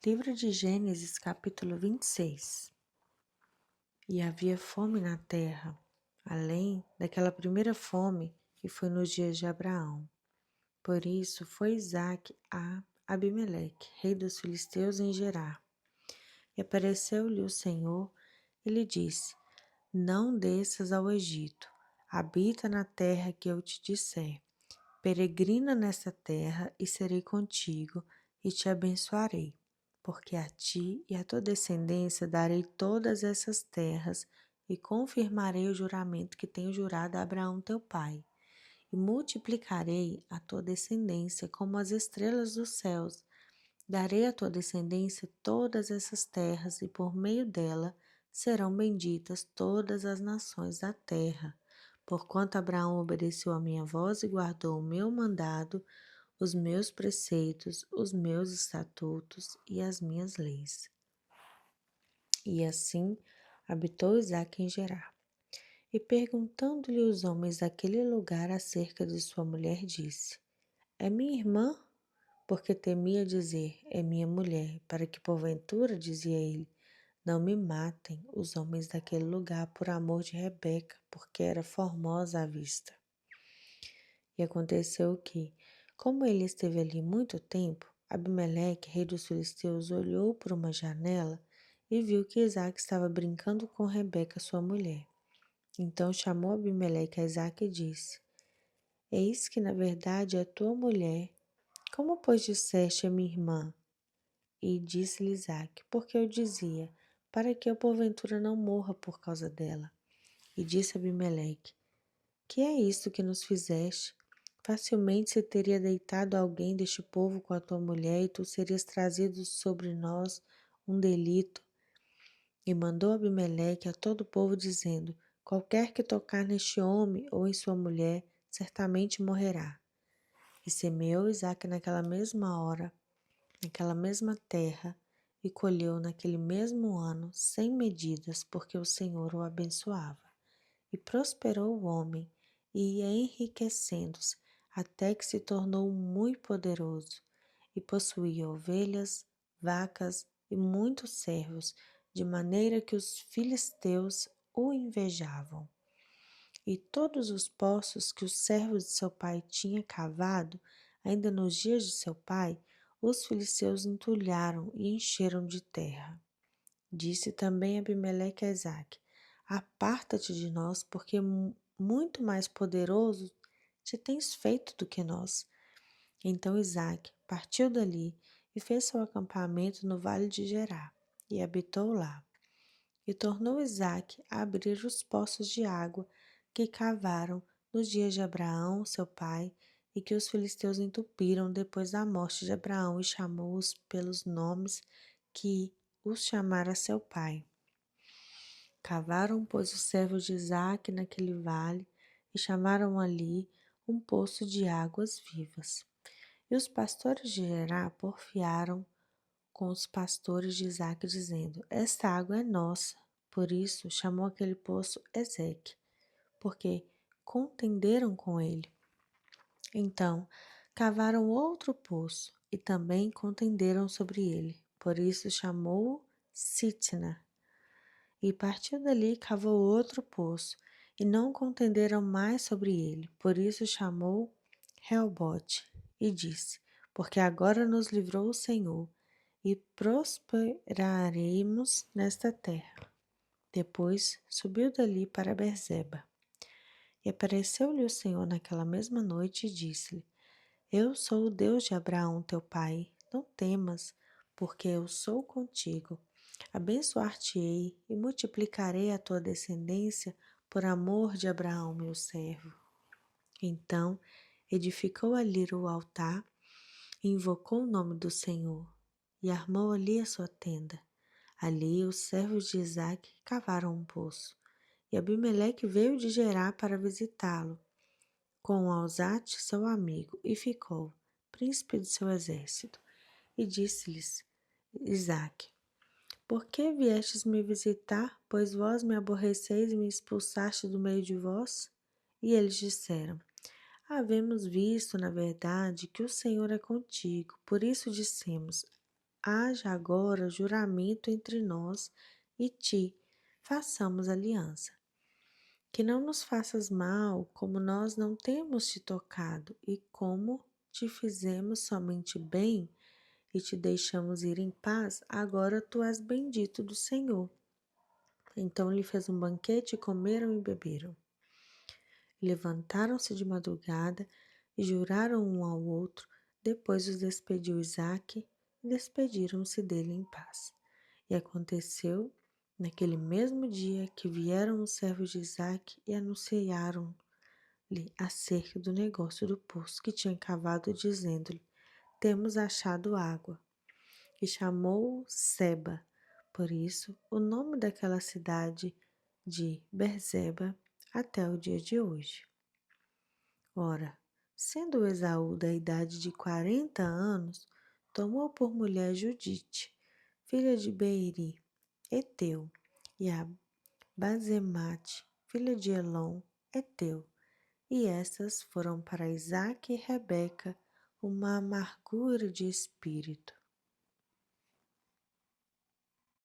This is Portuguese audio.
Livro de Gênesis, capítulo 26. E havia fome na terra, além daquela primeira fome que foi nos dias de Abraão. Por isso foi Isaque a Abimeleque, rei dos filisteus, em Gerar. E apareceu-lhe o Senhor e lhe disse: Não desças ao Egito, habita na terra que eu te disser. Peregrina nessa terra e serei contigo e te abençoarei, porque a ti e à tua descendência darei todas essas terras e confirmarei o juramento que tenho jurado a Abraão teu pai. E multiplicarei a tua descendência como as estrelas dos céus. Darei à tua descendência todas essas terras e por meio dela serão benditas todas as nações da terra. Porquanto Abraão obedeceu a minha voz e guardou o meu mandado, os meus preceitos, os meus estatutos e as minhas leis. E assim habitou Isaque em Gerar. E perguntando-lhe os homens daquele lugar acerca de sua mulher, disse: É minha irmã? Porque temia dizer: É minha mulher, para que porventura, dizia ele, não me matem os homens daquele lugar por amor de Rebeca, porque era formosa à vista. E aconteceu que, como ele esteve ali muito tempo, Abimeleque, rei dos filisteus, olhou por uma janela e viu que Isaque estava brincando com Rebeca, sua mulher. Então chamou Abimeleque a Isaque e disse: Eis que na verdade é tua mulher. Como, pois, disseste a minha irmã? E disse-lhe Isaque: Porque eu dizia, para que eu porventura não morra por causa dela. E disse Abimeleque: Que é isto que nos fizeste? Facilmente se teria deitado alguém deste povo com a tua mulher, e tu serias trazido sobre nós um delito. E mandou Abimeleque a todo o povo, dizendo: Qualquer que tocar neste homem ou em sua mulher, certamente morrerá. E semeou Isaque naquela mesma hora, naquela mesma terra, e colheu naquele mesmo ano 100 medidas, porque o Senhor o abençoava. E prosperou o homem, e ia enriquecendo-se, até que se tornou muito poderoso, e possuía ovelhas, vacas e muitos servos, de maneira que os filisteus o invejavam. E todos os poços que os servos de seu pai tinham cavado, ainda nos dias de seu pai, os filisteus entulharam e encheram de terra. Disse também Abimeleque a Isaque: Aparta-te de nós, porque muito mais poderoso te tens feito do que nós. Então Isaque partiu dali e fez seu acampamento no vale de Gerar, e habitou lá. E tornou Isaque a abrir os poços de água que cavaram nos dias de Abraão, seu pai, e que os filisteus entupiram depois da morte de Abraão, e chamou-os pelos nomes que os chamara seu pai. Cavaram, pois, os servos de Isaque naquele vale, e chamaram ali um poço de águas vivas. E os pastores de Gerá porfiaram com os pastores de Isaque, dizendo: Esta água é nossa. Por isso chamou aquele poço Ezeque, porque contenderam com ele. Então cavaram outro poço e também contenderam sobre ele. Por isso chamou-o Sitna. E partiu dali e cavou outro poço, e não contenderam mais sobre ele. Por isso chamou Reobote, e disse: Porque agora nos livrou o Senhor, e prosperaremos nesta terra. Depois subiu dali para Berzeba. E apareceu-lhe o Senhor naquela mesma noite e disse-lhe: Eu sou o Deus de Abraão teu pai, não temas, porque eu sou contigo. Abençoar-te-ei e multiplicarei a tua descendência por amor de Abraão meu servo. Então edificou ali o altar, e invocou o nome do Senhor, e armou ali a sua tenda. Ali os servos de Isaque cavaram um poço, e Abimeleque veio de Gerar para visitá-lo, com Alzate, seu amigo, e ficou, príncipe de seu exército. E disse-lhes Isaque: Por que viestes me visitar, pois vós me aborreceis e me expulsaste do meio de vós? E eles disseram: Havemos visto, na verdade, que o Senhor é contigo, por isso dissemos: haja agora juramento entre nós e ti, façamos aliança. Que não nos faças mal, como nós não temos te tocado, e como te fizemos somente bem e te deixamos ir em paz, agora tu és bendito do Senhor. Então lhe fez um banquete, comeram e beberam. Levantaram-se de madrugada e juraram um ao outro. Depois os despediu Isaque e despediram-se dele em paz. E aconteceu, naquele mesmo dia, que vieram os servos de Isaque e anunciaram-lhe acerca do negócio do poço que tinha cavado, dizendo-lhe: Temos achado água. E chamou-o Seba. Por isso, o nome daquela cidade de Berzeba até o dia de hoje. Ora, sendo Esaú da idade de 40 anos, tomou por mulher Judite, filha de Beeri, Eteu, e a Bazemate, filha de Elon, Eteu. E estas foram para Isaque e Rebeca uma amargura de espírito.